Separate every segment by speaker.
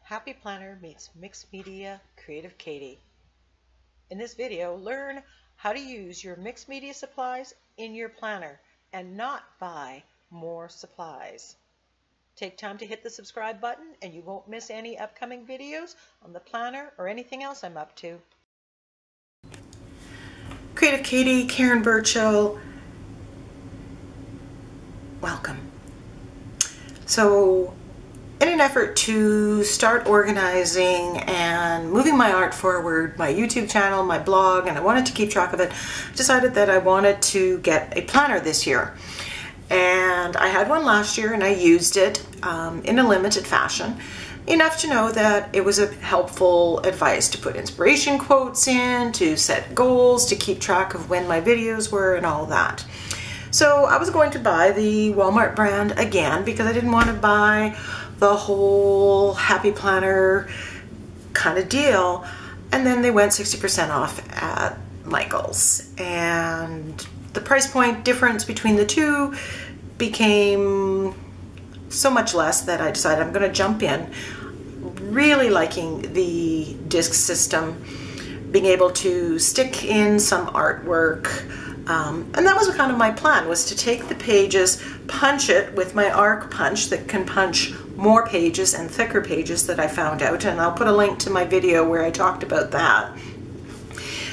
Speaker 1: Happy Planner meets Mixed Media Creative Katie. In this video, learn how to use your mixed media supplies in your planner and not buy more supplies. Take time to hit the subscribe button and you won't miss any upcoming videos on the planner or anything else I'm up to. Creative Katie, Karen Burchill, welcome. So, in an effort to start organizing and moving my art forward, my YouTube channel, my blog, and I wanted to keep track of it, I decided that I wanted to get a planner this year. And I had one last year and I used it in a limited fashion, enough to know that it was a helpful advice to put inspiration quotes in, to set goals, to keep track of when my videos were and all that. So I was going to buy the Walmart brand again because I didn't want to buy the whole Happy Planner kind of deal, and then they went 60% off at Michael's, and the price point difference between the two became so much less that I decided I'm going to jump in. Really liking the disc system, being able to stick in some artwork, and that was kind of my plan, was to take the pages, punch it with my arc punch that can punch more pages and thicker pages that I found out, and I'll put a link to my video where I talked about that,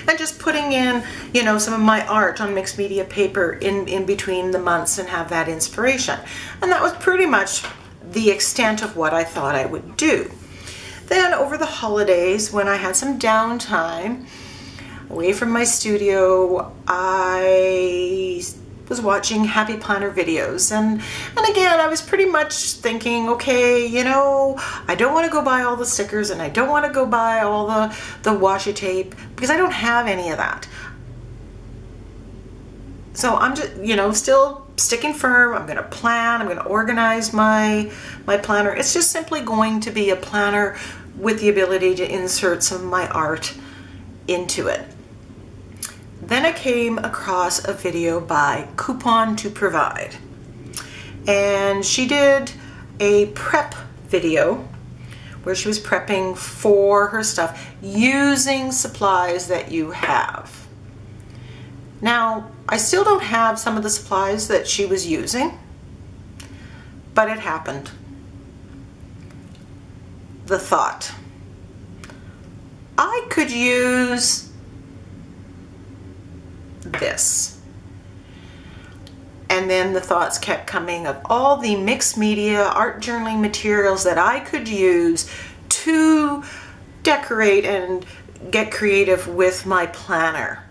Speaker 1: and just putting in, you know, some of my art on mixed media paper in between the months and have that inspiration. And that was pretty much the extent of what I thought I would do. Then over the holidays, when I had some downtime away from my studio, I was watching Happy Planner videos, and again I was pretty much thinking, okay, you know, I don't want to go buy all the stickers and I don't want to go buy all the washi tape because I don't have any of that. So I'm just, you know, still sticking firm. I'm going to plan, I'm going to organize my planner. It's just simply going to be a planner with the ability to insert some of my art into it. Then I came across a video by Coupon to Provide, and she did a prep video where she was prepping for her stuff using supplies that you have. Now, I still don't have some of the supplies that she was using, but it happened. The thought, I could use this. And then the thoughts kept coming of all the mixed media art journaling materials that I could use to decorate and get creative with my planner.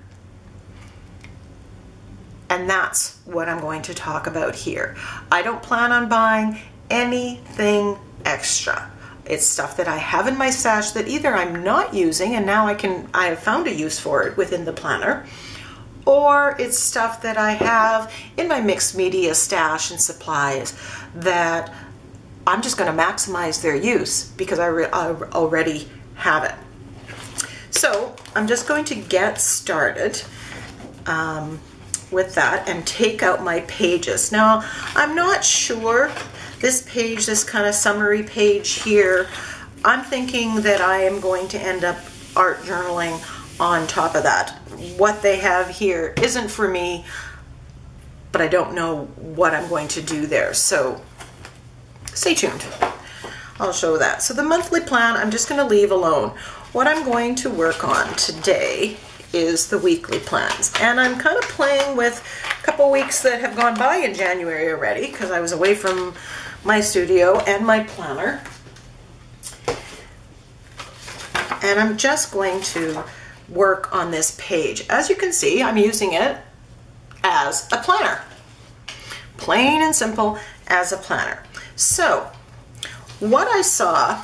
Speaker 1: And that's what I'm going to talk about here. I don't plan on buying anything extra. It's stuff that I have in my stash that either I'm not using and now I have found a use for it within the planner, or it's stuff that I have in my mixed media stash and supplies that I'm just going to maximize their use because I already have it. So I'm just going to get started with that and take out my pages. Now, I'm not sure, this page, this kind of summary page here, I'm thinking that I am going to end up art journaling on top of that. What they have here isn't for me, but I don't know what I'm going to do there, so stay tuned. I'll show that. So the monthly plan I'm just going to leave alone. What I'm going to work on today is the weekly plans, and I'm kind of playing with a couple weeks that have gone by in January already because I was away from my studio and my planner, and I'm just going to work on this page. As you can see, I'm using it as a planner, plain and simple as a planner. So what I saw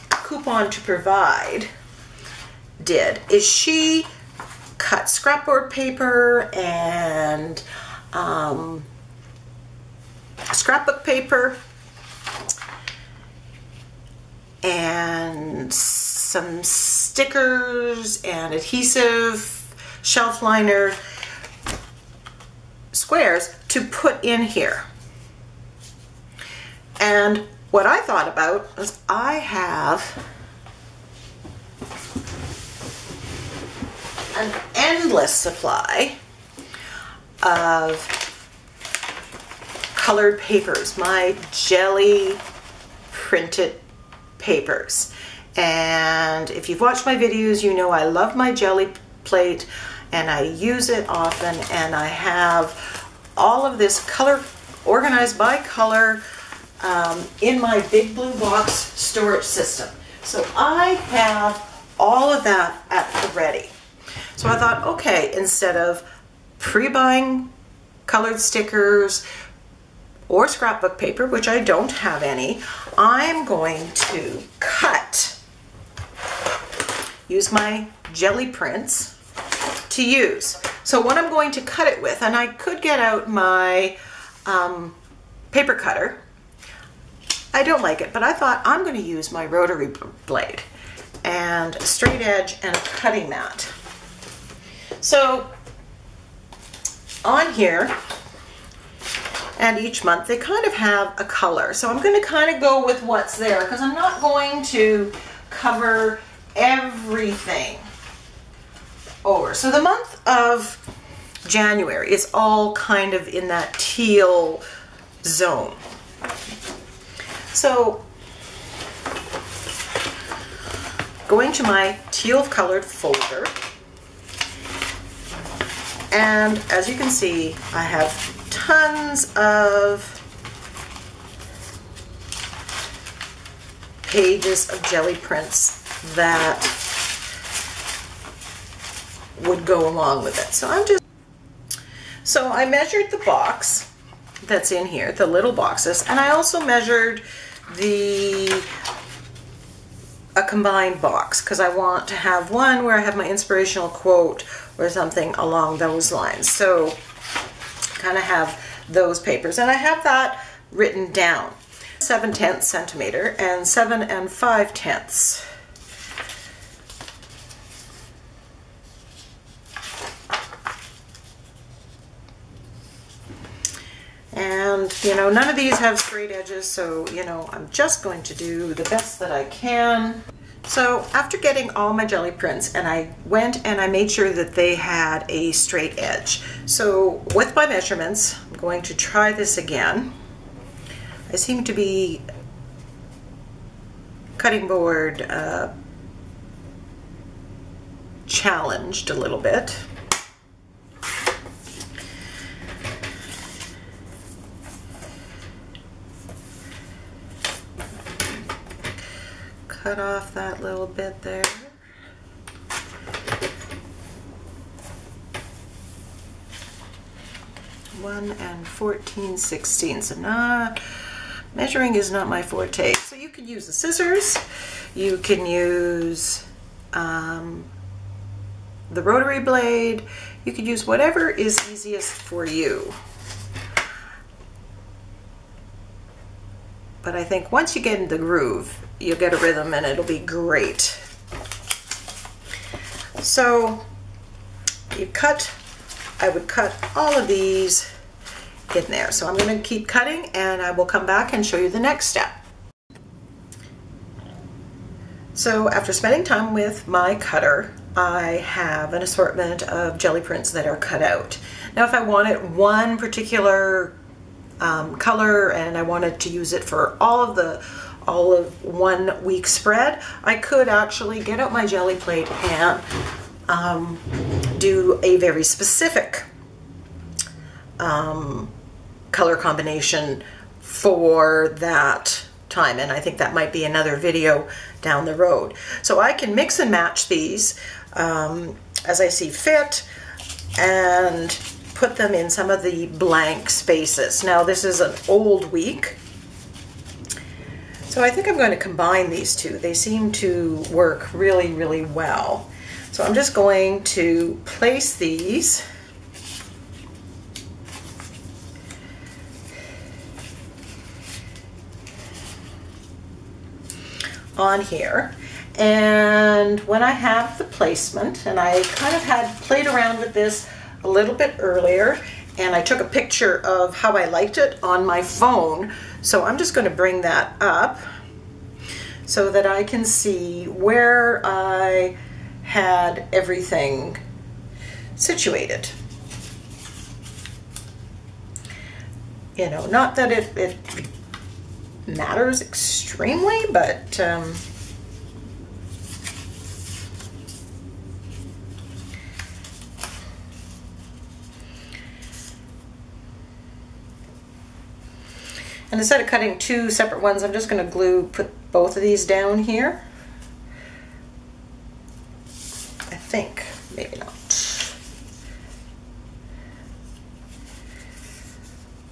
Speaker 1: Coupon to Provide did is she cut scrapboard paper and scrapbook paper and some stickers and adhesive shelf liner squares to put in here. And what I thought about was I have an endless supply of colored papers, my jelly printed papers. And if you've watched my videos, you know I love my jelly plate and I use it often, and I have all of this color organized by color in my big blue box storage system. So I have all of that at the ready. So I thought, okay, instead of pre-buying colored stickers or scrapbook paper, which I don't have any, I'm going to use my jelly prints to use. So what I'm going to cut it with, and I could get out my paper cutter. I don't like it, but I thought I'm going to use my rotary blade and a straight edge and a cutting mat. So on here, and each month they kind of have a color. So I'm going to kind of go with what's there because I'm not going to cover everything over. So the month of January is all kind of in that teal zone. So going to my teal colored folder, and as you can see, I have tons of pages of jelly prints that would go along with it. So I measured the box that's in here, the little boxes, and I also measured a combined box because I want to have one where I have my inspirational quote or something along those lines. So kind of have those papers, and I have that written down. 7/10 centimeter and 7 5/10. And you know, none of these have straight edges, so you know, I'm just going to do the best that I can. So after getting all my jelly prints, and I went and I made sure that they had a straight edge. So with my measurements, I'm going to try this again. I seem to be cutting board challenged a little bit. Cut off that little bit there. One and 14/16. So measuring is not my forte. So you can use the scissors. You can use the rotary blade. You can use whatever is easiest for you. But I think once you get in the groove, you'll get a rhythm and it'll be great. So I would cut all of these in there. So I'm going to keep cutting and I will come back and show you the next step. So after spending time with my cutter, I have an assortment of jelly prints that are cut out. Now if I wanted one particular color and I wanted to use it for all of 1 week spread, I could actually get out my jelly plate and do a very specific color combination for that time, and I think that might be another video down the road. So I can mix and match these as I see fit and put them in some of the blank spaces. Now this is an old week, so I think I'm going to combine these two. They seem to work really, really well. So I'm just going to place these on here. And when I have the placement, and I kind of had played around with this a little bit earlier, and I took a picture of how I liked it on my phone So I'm just going to bring that up so that I can see where I had everything situated. You know, not that it matters extremely, but and instead of cutting two separate ones, I'm just going to put both of these down here. I think, maybe not.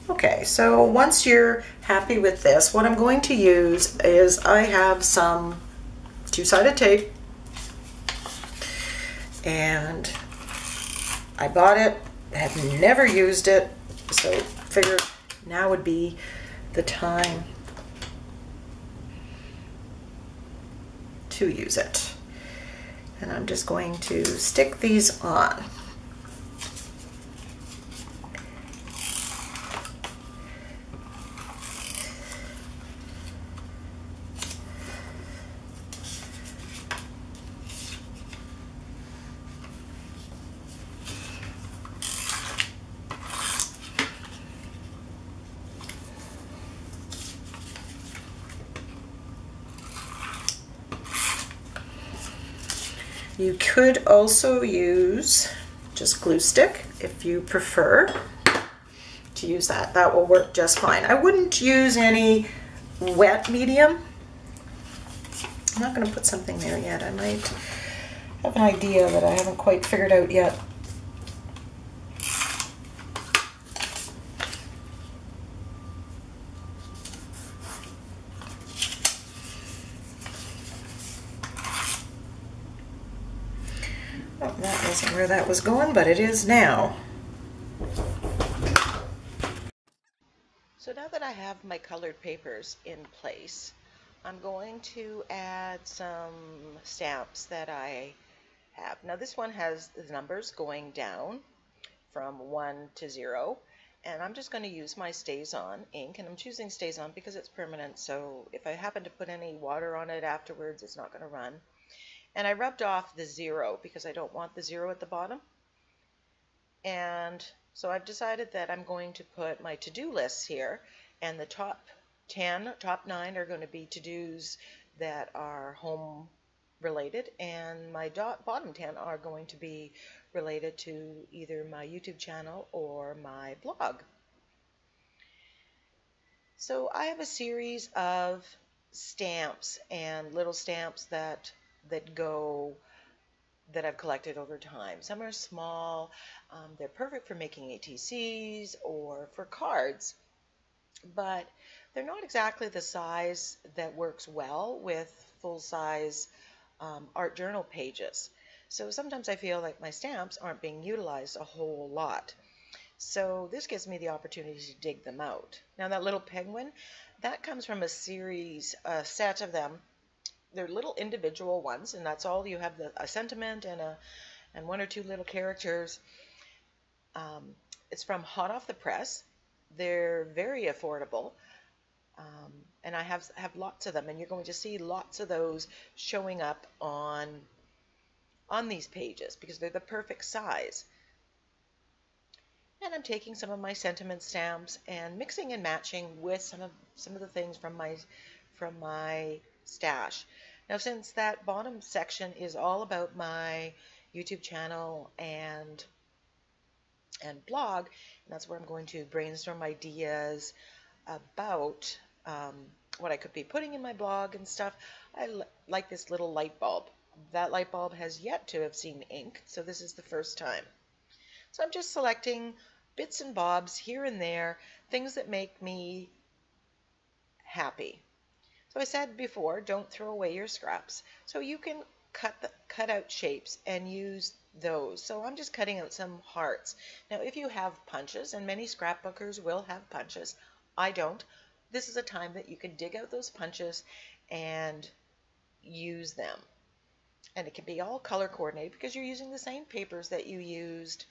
Speaker 1: Okay, so once you're happy with this, what I'm going to use is I have some two-sided tape, and I bought it, have never used it, so figured now would be the time to use it. And I'm just going to stick these on. You could also use just glue stick if you prefer to use that. That will work just fine. I wouldn't use any wet medium. I'm not going to put something there yet. I might have an idea that I haven't quite figured out yet. Oh, that wasn't where that was going, but it is now. So now that I have my colored papers in place, I'm going to add some stamps that I have. Now this one has the numbers going down from 1 to 0, and I'm just going to use my Stays On ink, and I'm choosing Stays On because it's permanent, so if I happen to put any water on it afterwards, it's not going to run. And I rubbed off the 0 because I don't want the 0 at the bottom. And so I've decided that I'm going to put my to-do lists here, and the top 9 are going to be to-dos that are home related, and my bottom 10 are going to be related to either my YouTube channel or my blog. So I have a series of stamps and little stamps that I've collected over time. Some are small, they're perfect for making ATCs or for cards, but they're not exactly the size that works well with full-size art journal pages. So sometimes I feel like my stamps aren't being utilized a whole lot. So this gives me the opportunity to dig them out. Now that little penguin, that comes from a series, a set of them. They're little individual ones, and that's all. You have a sentiment and one or two little characters. It's from hot off the press. They're very affordable, and I have lots of them, and you're going to see lots of those showing up on these pages because they're the perfect size. And I'm taking some of my sentiment stamps and mixing and matching with some of the things from my stash. Now, since that bottom section is all about my YouTube channel and blog, and that's where I'm going to brainstorm ideas about what I could be putting in my blog and stuff, I like this little light bulb. That light bulb has yet to have seen ink, so this is the first time. So I'm just selecting bits and bobs here and there, things that make me happy. So I said before, don't throw away your scraps. So you can cut out shapes and use those. So I'm just cutting out some hearts. Now if you have punches, and many scrapbookers will have punches, I don't. This is a time that you can dig out those punches and use them. And it can be all color coordinated because you're using the same papers that you used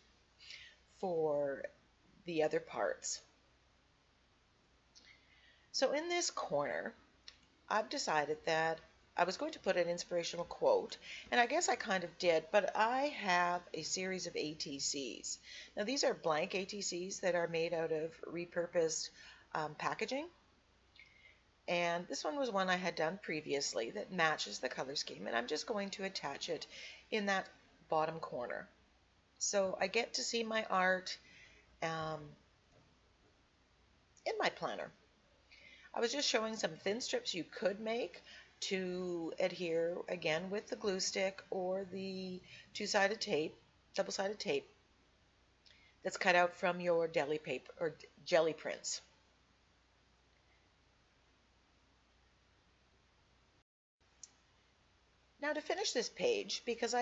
Speaker 1: for the other parts. So in this corner, I've decided that I was going to put an inspirational quote, and I guess I kind of did, but I have a series of ATCs. Now these are blank ATCs that are made out of repurposed packaging, and this one was one I had done previously that matches the color scheme, and I'm just going to attach it in that bottom corner. So I get to see my art in my planner. I was just showing some thin strips you could make to adhere, again, with the glue stick or the two-sided tape, double-sided tape that's cut out from your deli paper or jelly prints. Now to finish this page, because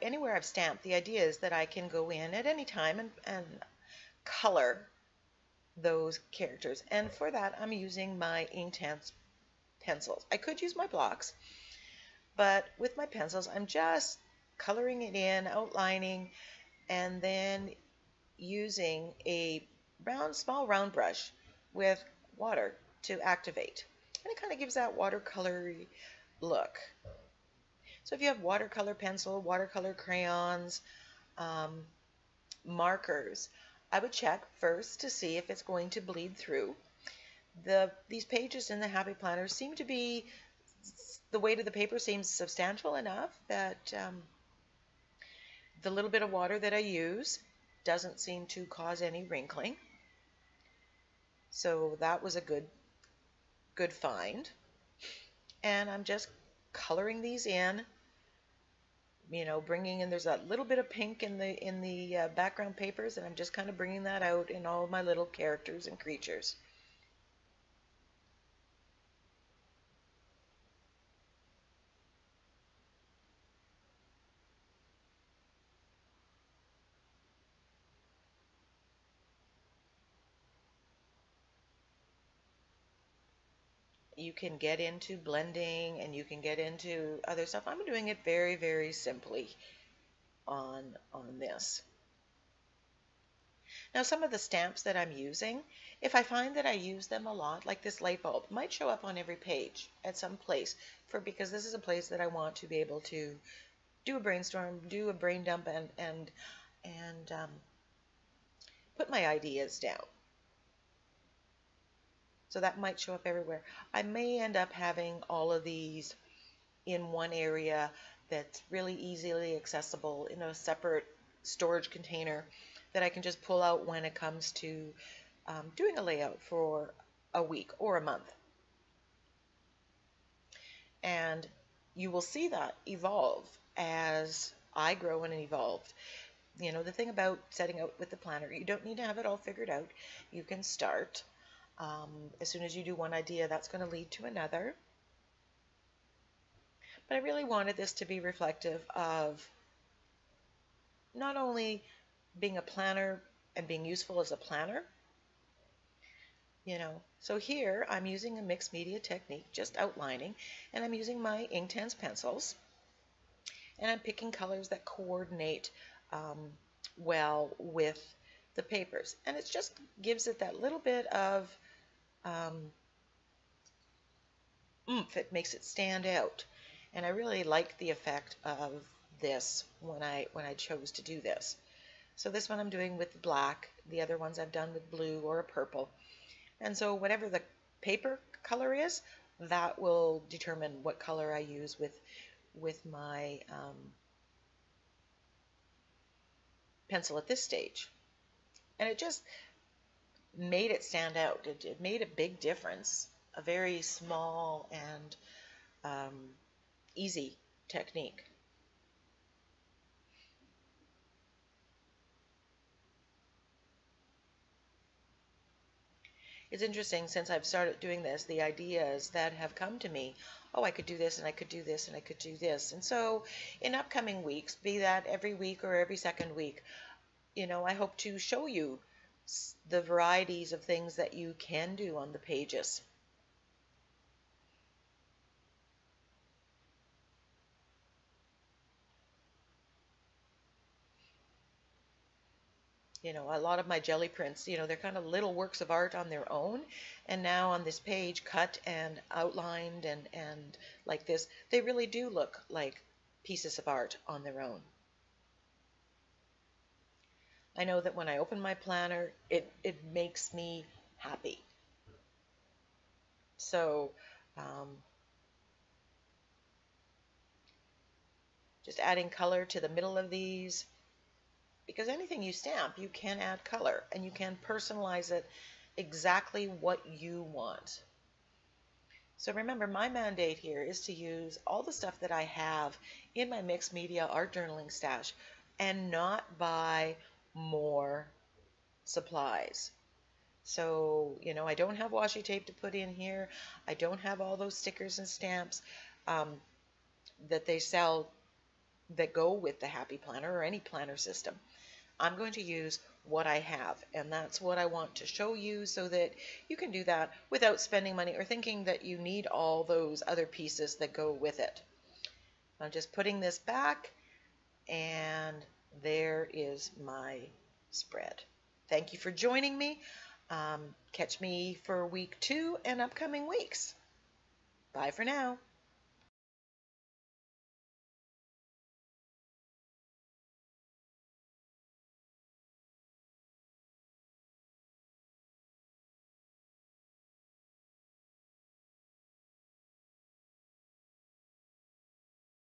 Speaker 1: anywhere I've stamped, the idea is that I can go in at any time and color those characters. And for that, I'm using my Inktense pencils. I could use my blocks, but with my pencils, I'm just coloring it in, outlining, and then using a small round brush with water to activate. And it kind of gives that watercolor look. So if you have watercolor pencil, watercolor crayons, markers, I would check first to see if it's going to bleed through. These pages in the Happy Planner seem to be, the weight of the paper seems substantial enough that the little bit of water that I use doesn't seem to cause any wrinkling. So that was a good find. And I'm just coloring these in, bringing in, there's a little bit of pink in the background papers, and I'm just kind of bringing that out in all my little characters and creatures. You can get into blending and you can get into other stuff. I'm doing it very, very simply on this. Now some of the stamps that I'm using, if I find that I use them a lot, like this light bulb, might show up on every page at some place because this is a place that I want to be able to do a brainstorm, do a brain dump, and put my ideas down. So that might show up everywhere. I may end up having all of these in one area that's really easily accessible in a separate storage container that I can just pull out when it comes to doing a layout for a week or a month. And you will see that evolve as I grow and evolve. The thing about setting out with the planner, you don't need to have it all figured out. You can start. As soon as you do one idea, that's going to lead to another. But I really wanted this to be reflective of not only being a planner and being useful as a planner, So here I'm using a mixed media technique, just outlining, and I'm using my Inktense pencils, and I'm picking colors that coordinate well with the papers. And it just gives it that little bit of oomph. It makes it stand out. And I really like the effect of this when I chose to do this. So this one I'm doing with black, the other ones I've done with blue or a purple. And so whatever the paper color is, that will determine what color I use with my pencil at this stage. And it just made it stand out. It made a big difference. A very small and easy technique. It's interesting, since I've started doing this, the ideas that have come to me, oh, I could do this, and I could do this, and I could do this. And so in upcoming weeks, be that every week or every second week, I hope to show you the varieties of things that you can do on the pages. You know, a lot of my jelly prints, you know, they're kind of little works of art on their own. And now on this page, cut and outlined and like this, they really do look like pieces of art on their own. I know that when I open my planner, it makes me happy. So just adding color to the middle of these, because anything you stamp, you can add color and you can personalize it exactly what you want. So remember, my mandate here is to use all the stuff that I have in my mixed media art journaling stash and not buy more supplies. So, you know, I don't have washi tape to put in here. I don't have all those stickers and stamps that they sell that go with the Happy Planner or any planner system. I'm going to use what I have, and that's what I want to show you so that you can do that without spending money or thinking that you need all those other pieces that go with it. I'm just putting this back, and there is my spread. Thank you for joining me. Catch me for week 2 and upcoming weeks. Bye for now.